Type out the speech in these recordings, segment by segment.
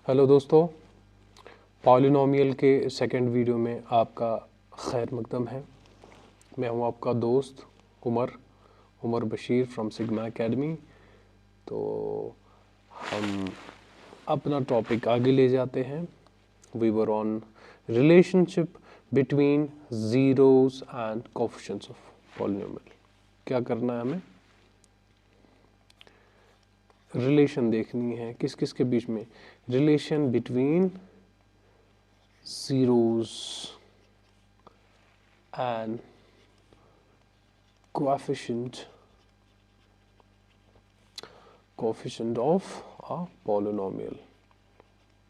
Hello दोस्तों, polynomial के second video में आपका खैर मकदम है। मैं हूं आपका दोस्त Umar Bashir from Sigma Academy. तो हम अपना टॉपिक आगे ले जाते हैं। We were on relationship between zeros and coefficients of polynomial. क्या करना है हमें? रिलेशन देखनी है किस किस के बीच में। Relation between zeros and coefficient of a polynomial।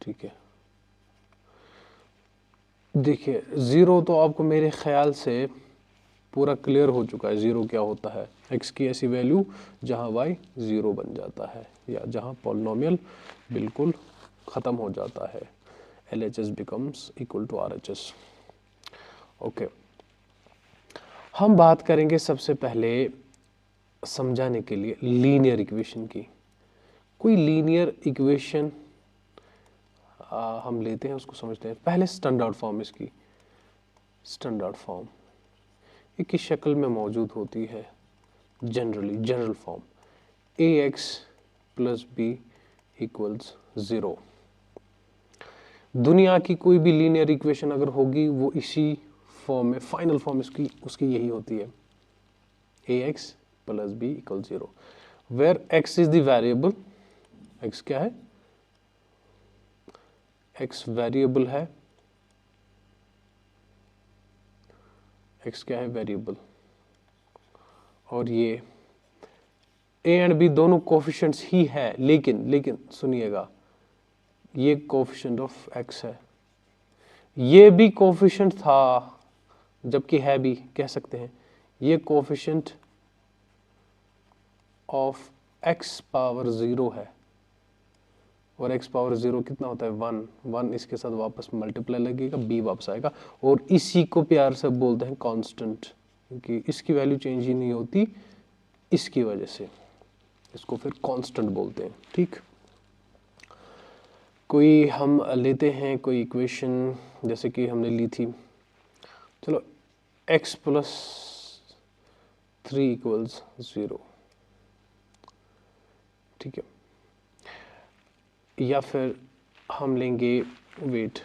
ठीक है, देखिए ज़ीरो तो आपको मेरे ख्याल से पूरा क्लियर हो चुका है। ज़ीरो क्या होता है? x की ऐसी वैल्यू जहां y ज़ीरो बन जाता है या जहां पॉलिनोमियल बिल्कुल ख़त्म हो जाता है। LHS becomes equal to RHS। Okay, हम बात करेंगे सबसे पहले समझाने के लिए लीनियर इक्वेशन की। कोई लीनियर इक्वेशन हम लेते हैं, उसको समझते हैं। पहले स्टैंडर्ड फॉर्म इसकी। स्टैंडर्ड फॉर्म ये किस शक्ल में मौजूद होती है? General form ax plus B equals 0। दुनिया की कोई भी लीनियर इक्वेशन अगर होगी वो इसी फॉर्म में, फाइनल फॉर्म उसकी यही होती है, ax plus B equal 0, where x is the variable. x क्या है? x वेरिएबल है। x क्या है? वेरिएबल। और ये a एंड b दोनों कोफिशिएंट्स ही है, लेकिन सुनिएगा, ये कोफिशिएंट ऑफ x है, ये भी कोफिशिएंट था जबकि है भी, कह सकते हैं ये कोफिशिएंट ऑफ x पावर 0 है। और x पावर 0 कितना होता है? 1। इसके साथ वापस मल्टीप्लाई लगेगा, b वापस आएगा, और इसी को प्यार से बोलते हैं कांस्टेंट, क्योंकि इसकी वैल्यू चेंज ही नहीं होती, इसकी वजह से इसको फिर कांस्टेंट बोलते हैं। ठीक, कोई हम लेते हैं कोई इक्वेशन, जैसे कि हमने ली थी, चलो x प्लस 3 इक्वल्स 0। ठीक है, या फिर हम लेंगे, वेट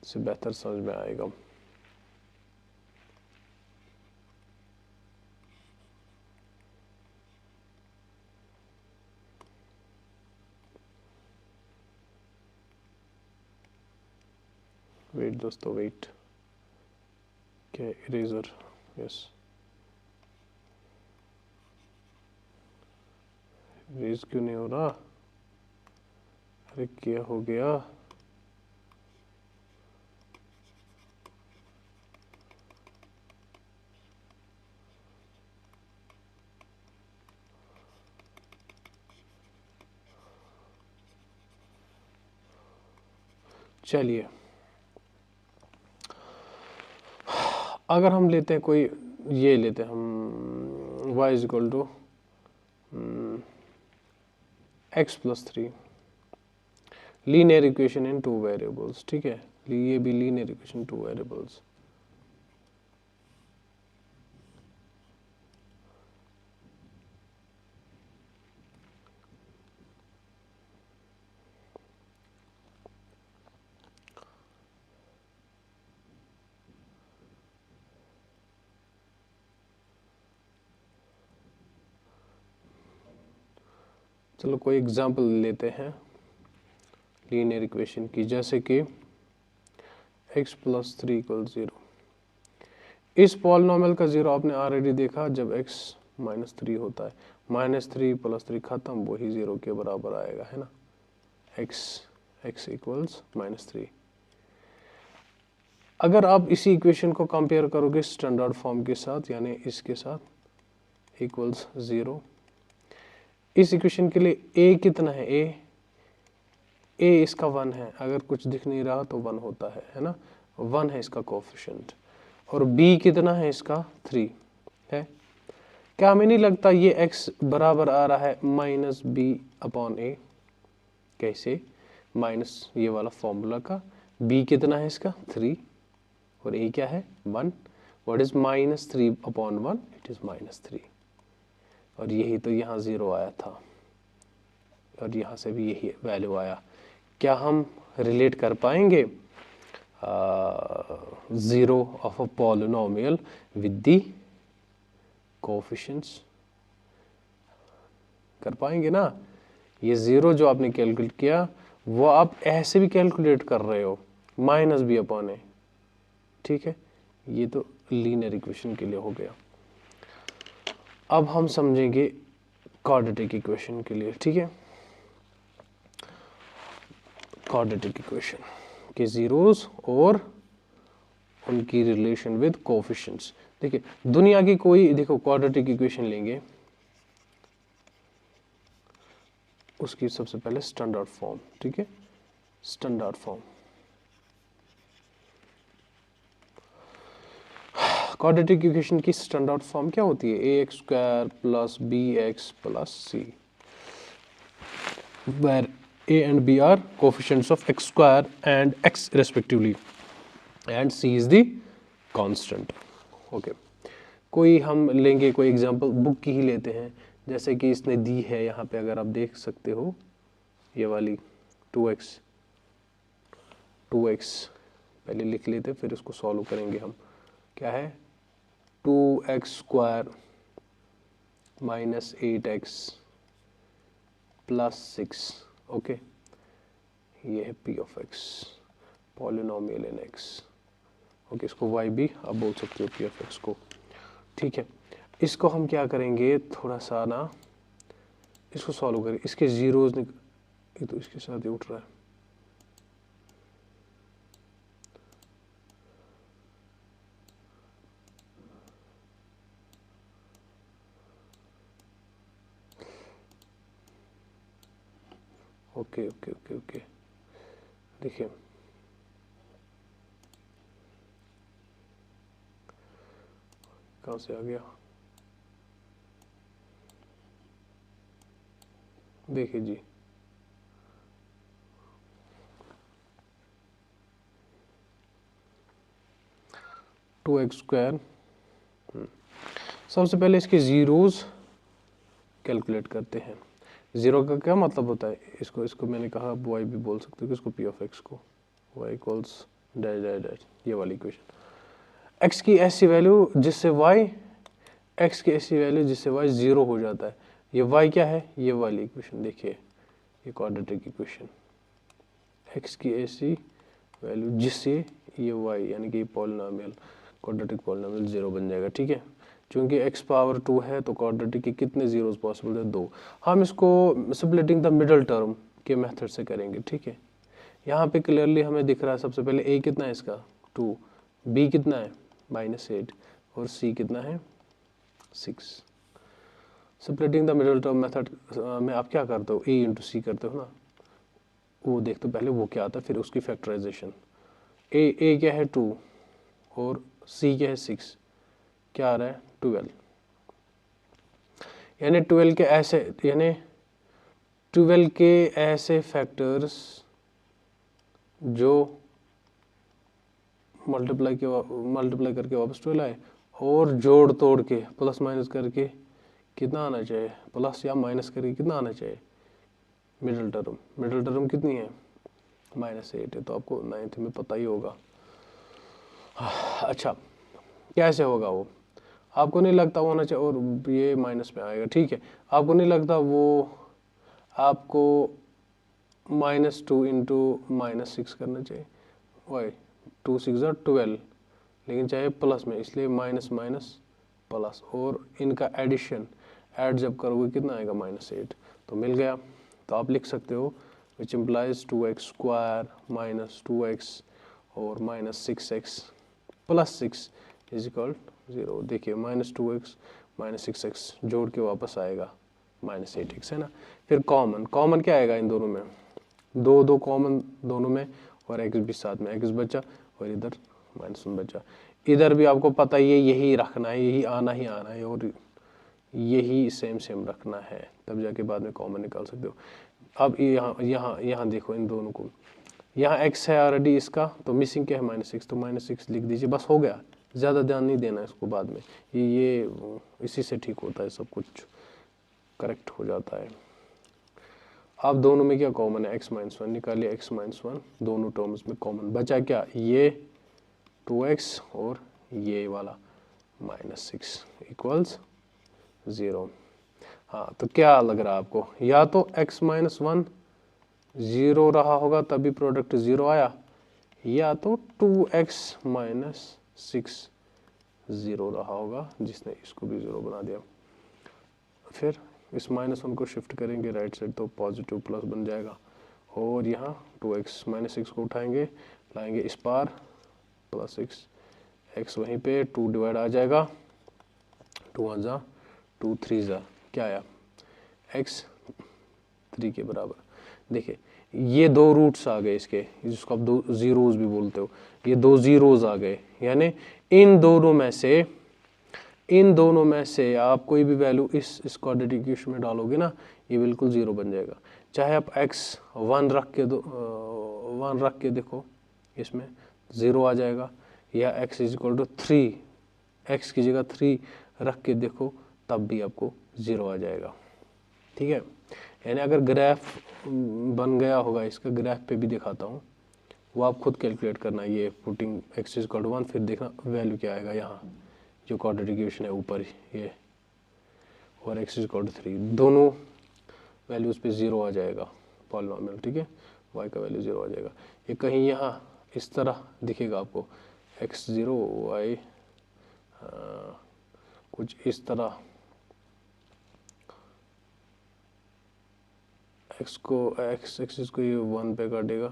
से बेहतर समझ में आएगा। वेट दोस्तों, वेट, क्या इरेजर? यस, इरेज क्यों नहीं हो रहा? अरे क्या हो गया? चलिए, अगर हम लेते हैं कोई, ये लेते हैं हम y is equal to x plus 3, linear equation in 2 variables. ठीक है, ये भी लीनियर इक्वेशन 2 वेरिएबल्स। चलो कोई एग्जांपल लेते हैं लीनियर इक्वेशन की, जैसे कि x प्लस 3 इक्वल 0। इस पॉलिनोमियल का 0 आपने ऑलरेडी देखा जब x माइनस 3 होता है। माइनस 3 प्लस 3 खत्म, वही 0 के बराबर आएगा, है ना। x equals minus 3। अगर आप इसी इक्वेशन को कंपेयर करोगे स्टैंडर्ड फॉर्म के साथ, यानी इसके साथ, इक्वल्स 0, इस इक्वेशन के लिए a कितना है? a इसका 1 है, अगर कुछ दिख नहीं रहा तो 1 होता है ना, 1 है इसका कोफिशिएंट। और b कितना है इसका? 3 है। क्या हमें नहीं लगता ये x बराबर आ रहा है माइनस बी अपॉन ए? कैसे? माइनस ये वाला फॉर्मूला का, b कितना है इसका 3 और a क्या है 1, व्हाट इज -3/1, इट इज -3, और यही तो यहाँ 0 आया था और यहाँ से भी यही वैल्यू आया। क्या हम रिलेट कर पाएंगे zero of a polynomial with the coefficients? कर पाएंगे ना। ये ज़ीरो जो आपने कैलकुलेट किया वो आप ऐसे भी कैलकुलेट कर रहे हो, माइनस b अपॉन ए, ठीक है। ये तो लीनियर इक्वेशन के लिए हो गया। अब हम समझेंगे क्वाड्रेटिक इक्वेशन के लिए, ठीक है। क्वाड्रेटिक इक्वेशन के जीरोस और उनकी रिलेशन विद कोएफिशिएंट्स। देखिए दुनिया की कोई, देखो क्वाड्रेटिक इक्वेशन लेंगे, उसकी सबसे पहले स्टैंडर्ड फॉर्म, ठीक है, स्टैंडर्ड फॉर्म। क्वाड्रेटिक इक्वेशन की स्टैंडर्ड फॉर्म क्या होती है? ax² + bx + c, where a and b are coefficients of x² and x respectively and c is the constant. Okay कोई हम लेंगे, कोई एग्जांपल बुक की ही लेते हैं, जैसे कि इसने दी है यहाँ पे, अगर आप देख सकते हो ये वाली 2x पहले लिख लेते फिर इसको सॉल्व करेंगे हम। क्या है 2x² - 8x + 6, ओके ये है p of x, polynomial in x, okay इसको y भी आप बोल सकते हो p of x को, ठीक है। इसको हम क्या करेंगे, थोड़ा सा ना इसको सॉल्व करें, इसके जीरोस ये तो इसके साथ ही उठ रहा है, ओके ओके ओके ओके देखिए कहाँ से आ गया, देखिए जी 2x²। सबसे पहले इसके जीरोस कैलकुलेट करते हैं। जीरो का क्या मतलब होता है, इसको मैंने कहा आप y भी बोल सकते हो, इसको p of x को y equals dash dash dash, ये वाली इक्वेशन। x की ऐसी वैल्यू जिससे y, x की ऐसी वैल्यू जिससे y 0 हो जाता है, ये y क्या है, ये वाली इक्वेशन देखिए, ये क्वाड्रेटिक इक्वेशन, x की ऐसी वैल्यू जिससे ये y यानी कि पॉलिनोमियल, क्वाड्रेटिक पॉलिनोमियल 0 बन जाएगा, ठीक है। चूंकि x पावर 2 है तो क्वाड्रेटिक के कितने जीरोस पॉसिबल है, 2। हम इसको स्प्लिटिंग द मिडल टर्म के मेथड से करेंगे, ठीक है। यहाँ पे क्लियरली हमें दिख रहा है, सबसे पहले a कितना है इसका 2, b कितना है -8 और c कितना है 6। Splitting the middle term method में आप क्या करते हो, a × c करते हो ना, वो देख तो पहले वो क्या आता है फिर उसकी फैक्टराइजेशन। a क्या है 2 और c क्या है 6, क्या आ रहा है 12, यानी 12 के ऐसे फैक्टर्स जो मल्टीप्लाई करके वापस 12 आए और जोड़ तोड़ के प्लस माइनस करके कितना आना चाहिए, प्लस या माइनस करके कितना आना चाहिए, मिडिल टर्म कितनी है -8 है, तो आपको 9th में पता ही होगा। अच्छा कैसे होगा वो, आपको नहीं लगता होना चाहिए, और ये माइनस में आएगा, ठीक है। आपको नहीं लगता वो आपको -2 × -6 करना चाहिए, वाई 2 6 12, लेकिन चाहे प्लस में, इसलिए माइनस माइनस प्लस, और इनका एडिशन ऐड जब करोगे कितना आएगा -8, तो मिल गया। तो आप लिख सकते हो विच इम्प्लाइज 2x² - 2x और -6x + 6 इज इक्वल 0। देखिए -2x - 6x जोड़ के वापस आएगा -8x, है ना। फिर कॉमन क्या आएगा इन दोनों में, 2 कॉमन दोनों में, और x भी साथ में, x बचा और इधर -1 बचा। इधर भी आपको पता ही है यही रखना है, यही आना है और यही सेम रखना है, तब जाके बाद में कॉमन निकाल सकते हो। अब यहाँ देखो इन दोनों को, यहाँ x है ऑलरेडी इसका, तो मिसिंग क्या है -6, तो -6 लिख दीजिए, बस हो गया। ज़्यादा ध्यान नहीं देना इसको, बाद में ये इसी से ठीक होता है, सब कुछ करेक्ट हो जाता है। अब दोनों में क्या कॉमन है, x - 1 निकालिए, x - 1 दोनों टर्म्स में कॉमन बचा क्या, ये 2x और ये वाला -6 इक्वल्स 0। हाँ, तो क्या लग रहा है आपको, या तो x - 1 0 रहा होगा तभी प्रोडक्ट 0 आया, या तो 2x - 6 0 रहा होगा जिसने इसको भी 0 बना दिया। फिर इस -1 को शिफ्ट करेंगे राइट साइड तो पॉजिटिव प्लस बन जाएगा, और यहाँ 2x - 6 को उठाएंगे, लाएंगे इस पार +6, x वहीं पे 2 डिवाइड आ जाएगा, 2 1 जा 2 3 जा, क्या आया x 3 के बराबर। देखिए ये दो रूट्स आ गए इसके, जिसको आप दो जीरोज भी बोलते हो, ये दो जीरोज आ गए, यानी इन दोनों में से आप कोई भी वैल्यू इस क्वाड्रेटिक इक्वेशन में डालोगे ना, ये बिल्कुल 0 बन जाएगा। चाहे आप x 1 रख के देखो, इसमें 0 आ जाएगा, या x = 3, x की जगह 3 रख के देखो तब भी आपको 0 आ जाएगा। ठीक है, यानी अगर ग्राफ बन गया होगा, इसका ग्राफ पे भी दिखाता हूँ, वो आप खुद कैलकुलेट करना, ये पुटिंग x = 1, फिर देखना वैल्यू क्या आएगा, यहाँ जो क्वाड्रेटिक इक्वेशन है ऊपर ये, और x = 3, दोनों वैल्यूज पे 0 आ जाएगा पॉलिनॉमियल। ठीक है, y का वैल्यू 0 आ जाएगा। ये कहीं यहाँ इस तरह दिखेगा आपको, x 0 y कुछ इस तरह, x एक्सिस को ये 1 पे काटेगा,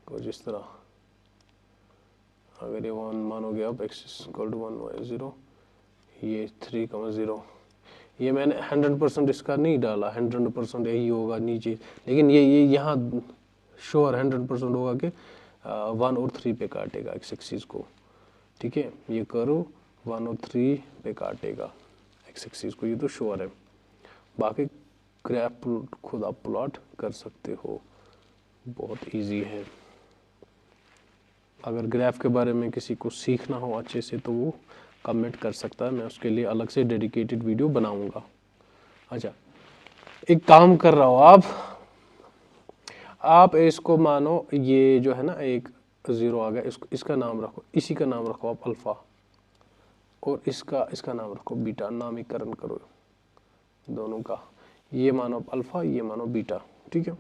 कुछ इस तरह। अगर ये 1 मानोगे आप, x = 1 y 0, ये 3,0, ये मैंने 100% इसका नहीं डाला, 100% यही होगा नीचे, लेकिन ये यहाँ श्योर 100% होगा कि 1 और 3 पे काटेगा x एक्सिस को। ठीक है, ये करो 1 और 3 पे काटेगा x एक्सिस को, ये तो श्योर है। बाकी ग्राफ खुद आप प्लॉट कर सकते हो, बहुत इजी है। अगर ग्राफ के बारे में किसी को सीखना हो अच्छे से तो वो कमेंट कर सकता है, मैं उसके लिए अलग से डेडिकेटेड वीडियो बनाऊंगा। अच्छा, एक काम कर रहा हो आप इसको मानो, ये जो है ना एक 0 आ गया, इसका नाम रखो, इसी का नाम रखो आप अल्फा, और इसका नाम रखो बीटा, नामीकरण करो दोनों का, ये मानो अल्फा, ये मानो बीटा। ठीक है,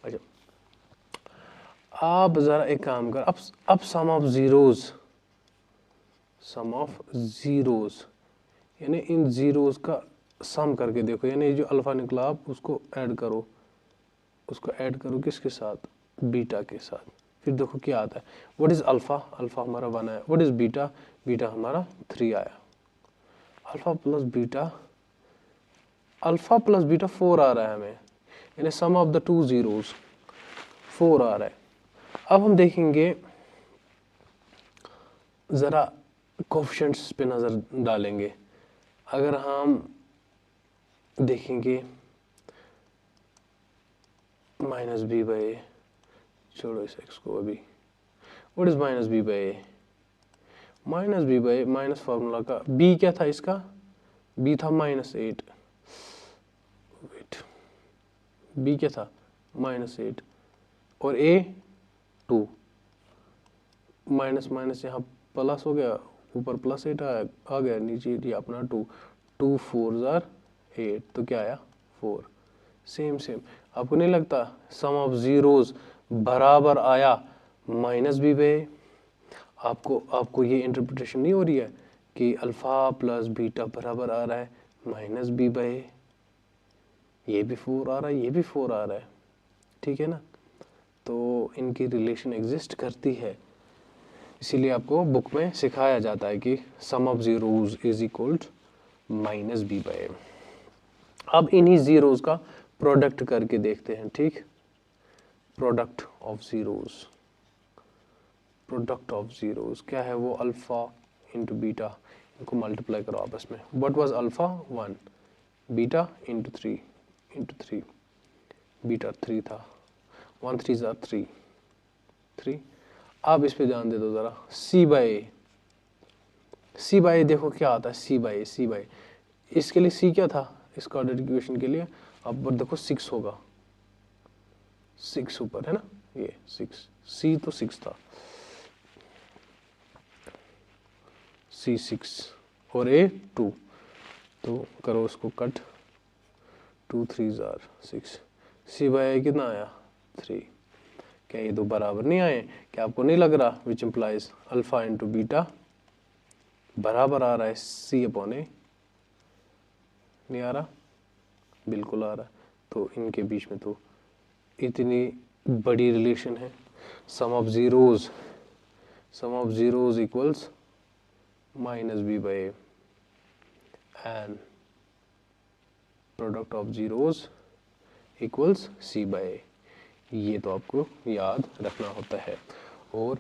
अच्छा आप जरा एक काम कर, अब सम ऑफ जीरोज, यानी इन जीरोज का सम करके देखो, यानी जो अल्फा निकला आप उसको ऐड करो, किसके साथ, बीटा के साथ, फिर देखो क्या आता है। व्हाट इज अल्फा, अल्फा हमारा 1 आया, व्हाट इज बीटा, बीटा हमारा 3 आया, अल्फा प्लस बीटा 4 आ रहा है हमें, यानी सम ऑफ द टू जीरोज 4 आ रहा है। अब हम देखेंगे जरा कोएफिशिएंट्स पे नजर डालेंगे, अगर हम देखेंगे -b/a, छोड़ो इस x को अभी, what is -b/a, -b/a minus formula का b क्या था, इसका b था -8, वेट, b क्या था -8, और a 2, माइनस यहाँ प्लस हो गया, ऊपर +8 आ गया, नीचे ये अपना 2, 2 4 जार 8, तो क्या आया 4। सेम आपको नहीं लगता सम ऑफ जीरोज बराबर आया -b/a? आपको ये इंटरप्रिटेशन नहीं हो रही है कि अल्फा प्लस बीटा बराबर आ रहा है -b/a, ये भी 4 आ रहा है, ये भी 4 आ रहा है, ठीक है ना, तो इनकी रिलेशन एग्जिस्ट करती है, इसीलिए आपको बुक में सिखाया जाता है कि sum of zeros is equal to -b/a। अब इन्हीं जीरोज का प्रोडक्ट करके देखते हैं, ठीक, प्रोडक्ट ऑफ जीरोज क्या है, वो अल्फा इंटू बीटा, इनको मल्टीप्लाई करो आपस में, what was alpha 1, beta into 3, beta 3 था, 1 3 ज़ा 3। अब इस पे ध्यान दे दो ज़रा, सी बाई देखो क्या आता है, सी बाई इसके लिए सी क्या था इस क्वाड्रेटिक इक्वेशन के लिए, अब देखो 6 होगा, 6 ऊपर है ना, ये 6, सी तो 6 था, सी 6 और ए 2, तो करो उसको कट, 2 3 ज़ार 6, सी बाई कितना आया 3। क्या ये दो बराबर नहीं आए, क्या आपको नहीं लग रहा, which implies alpha into beta बराबर आ रहा है सी अपॉन ए, नहीं आ रहा, बिल्कुल आ रहा है। तो इनके बीच में तो इतनी बड़ी रिलेशन है, sum of zeros equals minus B by A and product of zeros equals C by A, ये तो आपको याद रखना होता है। और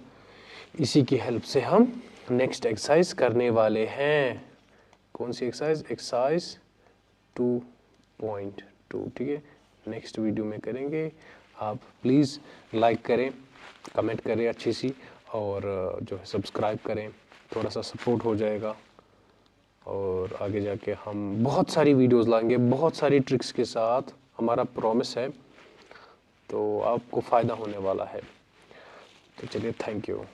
इसी की हेल्प से हम नेक्स्ट एक्सरसाइज करने वाले हैं। कौन सी एक्सरसाइज, एक्सरसाइज 2.2, ठीक है, नेक्स्ट वीडियो में करेंगे। आप प्लीज़ लाइक करें, कमेंट करें अच्छी सी, और जो है सब्सक्राइब करें, थोड़ा सा सपोर्ट हो जाएगा। और आगे जाके हम बहुत सारी वीडियोस लाएंगे, बहुत सारी ट्रिक्स के साथ, हमारा प्रॉमिस है, तो आपको फ़ायदा होने वाला है। तो चलिए, थैंक यू।